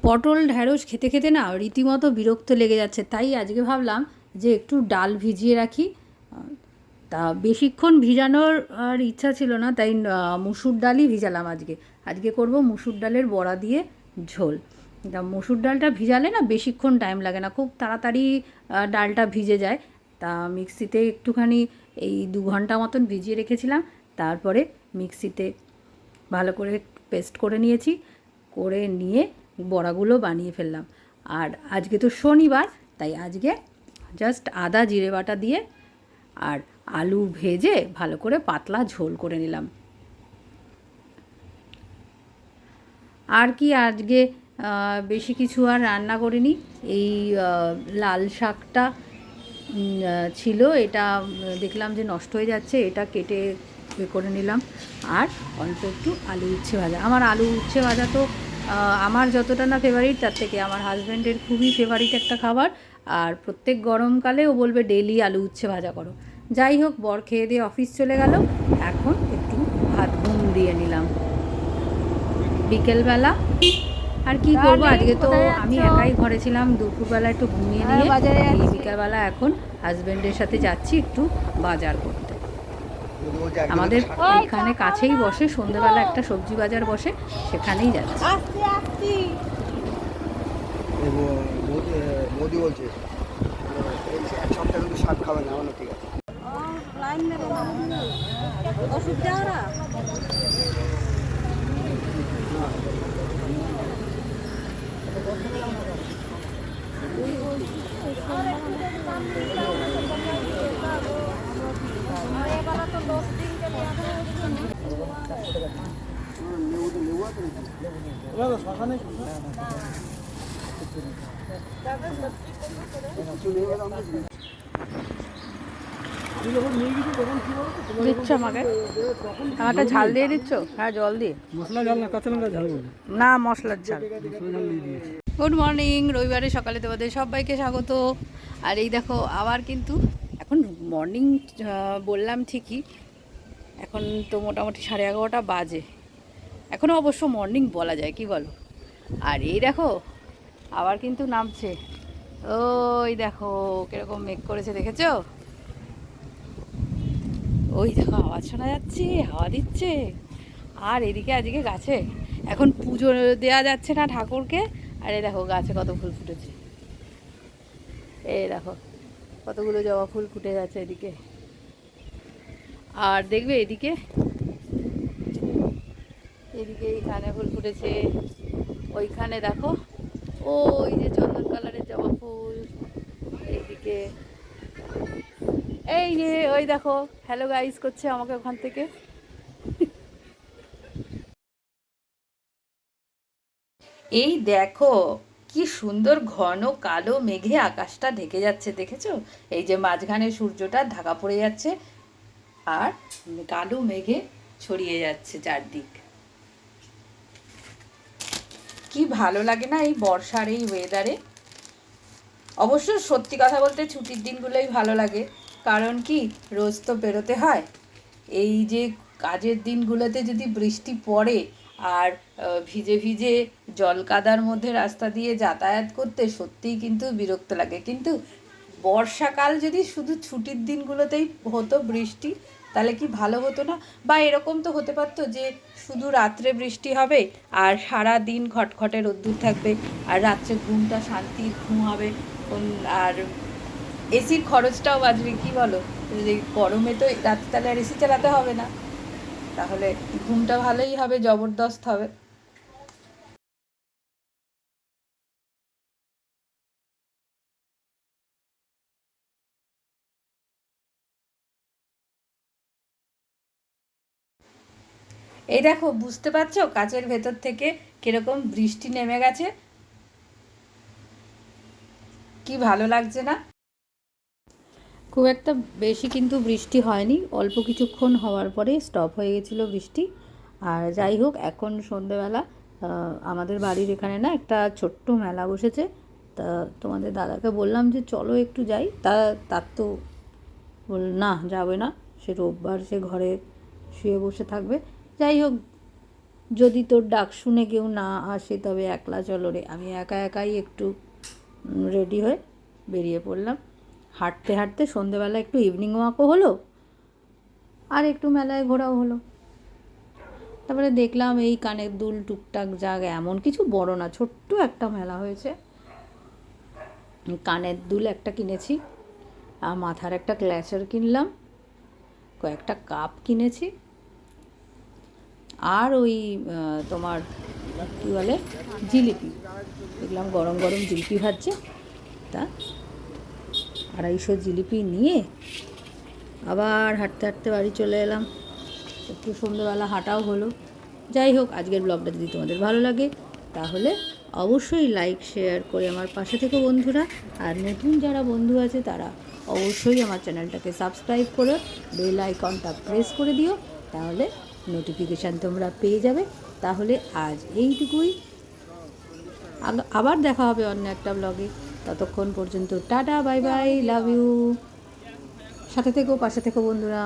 পটল ঢ্যাঁড়স খেতে খেতে না রীতিমতো বিরক্ত লেগে যাচ্ছে, তাই আজকে ভাবলাম যে একটু ডাল ভিজিয়ে রাখি। তা বেশিক্ষণ ভিজানোর আর ইচ্ছা ছিল না, তাই মুসুর ডালই ভিজালাম আজকে। আজকে করব মুসুর ডালের বড়া দিয়ে ঝোল। তা মুসুর ডালটা ভিজালে না বেশিক্ষণ টাইম লাগে না, খুব তাড়াতাড়ি ডালটা ভিজে যায়। তা মিক্সিতে একটুখানি এই 2 ঘন্টা মতন ভিজিয়ে রেখেছিলাম, তারপরে মিক্সিতে ভালো করে পেস্ট করে নিয়েছি, করে নিয়ে বড়াগুলো বানিয়ে ফেললাম। আর আজকে তো শনিবার, তাই আজকে জাস্ট আদা জিরে বাটা দিয়ে আর আলু ভেজে ভালো করে পাতলা ঝোল করে নিলাম। আর কি আজকে বেশি কিছু আর রান্না করিনি। এই লাল শাকটা ছিল, এটা দেখলাম যে নষ্ট হয়ে যাচ্ছে, এটা কেটে করে নিলাম। আর অল্প একটু আলু উচ্ছে ভাজা। আমার আলু উচ্ছে ভাজা তো আমার যতটা না ফেভারিট, তার থেকে আমার হাজব্যান্ডের খুবই ফেভারিট একটা খাবার। আর প্রত্যেক গরমকালে ও বলবে ডেইলি আলু উচ্ছে ভাজা করো। যাই হোক, বর খেয়ে দিয়ে অফিস চলে গেল, এখন একটু ভাত ঘুম দিয়ে নিলাম বিকেলবেলা। আর কি করবো, আজকে তো আমি একাই ঘরে ছিলাম, দুপুরবেলা একটু ঘুমিয়ে নিয়ে এই বিকেলবেলা এখন হাজব্যান্ডের সাথে যাচ্ছি একটু বাজার করতে। আমাদের এখানে কাছেই বসে, সন্ধ্যেবেলা একটা সবজি বাজার বসে, সেখানেই যাচ্ছি। মোদি বলছে এক সপ্তাহ কিন্তু শাক খাবে না, ঠিক আছে। দিচ্ছ আমাকে, আমাকে ঝাল দিয়ে দিচ্ছ? হ্যাঁ, জল দিয়ে। মশলা ঝাল না, কাঁচা লঙ্কা ঝাল বলবো না, মশলার ঝাল। গুড মর্নিং, রবিবারে সকালে তোমাদের সবাইকে স্বাগত। আর এই দেখো আবার কিন্তু এখন মর্নিং বললাম ঠিকই, এখন তো মোটামুটি 11:30 বাজে। এখনও অবশ্য মর্নিং বলা যায়, কি বলো? আর এই দেখো আবার কিন্তু নামছে, ওই দেখো কিরকম মেঘ করেছে, দেখেছো? ওই দেখো আওয়াজ শোনা যাচ্ছে, হাওয়া দিচ্ছে। আর এদিকে আজকে গাছে এখন পুজো দেওয়া যাচ্ছে না ঠাকুরকে, আর এই দেখো গাছে কত ফুল ফুটেছে। এই দেখো কতগুলো জবা ফুল ফুটে যাচ্ছে এদিকে। আর দেখবে এদিকে, এদিকে এইখানে ফুল ফুটেছে, ওইখানে দেখো ওই যে চন্দন কালারের জবা ফুল, এইদিকে এই যে ওই দেখো হ্যালো গাইস করছে আমাকে ওখান থেকে। এই দেখো কি সুন্দর ঘন কালো মেঘে আকাশটা ঢেকে যাচ্ছে, দেখেছো? এই যে মাঝখানে সূর্যটা ঢাকা পড়ে যাচ্ছে, আর কালো মেঘে ছড়িয়ে যাচ্ছে চারদিক। কি ভালো লাগে না এই বর্ষার এই ওয়েদারে। অবশ্য সত্যি কথা বলতে ছুটির দিনগুলোই ভালো লাগে, কারণ কি রোজ তো বেরোতে হয়। এই যে কাজের দিনগুলোতে যদি বৃষ্টি পড়ে আর ভিজে ভিজে জল কাদার মধ্যে রাস্তা দিয়ে যাতায়াত করতে সত্যিই কিন্তু বিরক্ত লাগে। কিন্তু বর্ষাকাল যদি শুধু ছুটির দিনগুলোতেই হতো বৃষ্টি, তাহলে কি ভালো হতো না? বা এরকম তো হতে পারতো যে শুধু রাত্রে বৃষ্টি হবে আর সারা দিন খটখটে রোদ্দুর থাকবে, আর রাত্রে ঘুমটা শান্তির ঘুম হবে। আর এসির খরচটাও বাঁচবে, কি বলো? যে গরমে তো রাত্রে তাহলে আর এসি চালাতে হবে না, তাহলে ঘুমটা ভালোই হবে, জবরদস্ত হবে। এই দেখো বুঝতে পারছো কাচের ভেতর থেকে কিরকম বৃষ্টি নেমে গেছে, কি ভালো লাগছে না? খুব একটা বেশি কিন্তু বৃষ্টি হয়নি, অল্প কিছুক্ষণ হওয়ার পরে স্টপ হয়ে গেছিলো বৃষ্টি। আর যাই হোক, এখন সন্ধেবেলা আমাদের বাড়ির এখানে না একটা ছোট্ট মেলা বসেছে। তা তোমাদের দাদাকে বললাম যে চলো একটু যাই, তার তো না যাবে না, সে রোববার সে ঘরে শুয়ে বসে থাকবে। যাই হোক, যদি তোর ডাক শুনে কেউ না আসে তবে একলা চলো রে। আমি একা একাই একটু রেডি হয়ে বেরিয়ে পড়লাম। হাঁটতে হাঁটতে সন্ধেবেলা একটু ইভিনিং ওয়াকও হলো, আর একটু মেলায় ঘোরাও হলো। তারপরে দেখলাম এই কানের দুল টুকটাক জাগ, এমন কিছু বড় না, ছোট্ট একটা মেলা হয়েছে। কানের দুল একটা কিনেছি, আর মাথার একটা ক্ল্যাচার কিনলাম, কয়েকটা কাপ কিনেছি, আর ওই তোমার কী বলে জিলিপি, দেখলাম গরম গরম জিলিপি ভাজছে, তা 250 জিলিপি নিয়ে আবার হাঁটতে হাঁটতে বাড়ি চলে এলাম। একটু সন্ধ্যেবেলা হাঁটাও হলো। যাই হোক, আজকের ব্লগটা যদি তোমাদের ভালো লাগে তাহলে অবশ্যই লাইক শেয়ার করে আমার পাশে থেকো বন্ধুরা। আর নতুন যারা বন্ধু আছে তারা অবশ্যই আমার চ্যানেলটাকে সাবস্ক্রাইব করে বেল আইকনটা প্রেস করে দিও, তাহলে নোটিফিকেশান তোমরা পেয়ে যাবে। তাহলে আজ এইটুকুই, আবার দেখা হবে অন্য একটা ব্লগে। ততক্ষণ পর্যন্ত tata, bye bye, love you. সাথে থেকো, পাশে থেকো বন্ধুরা।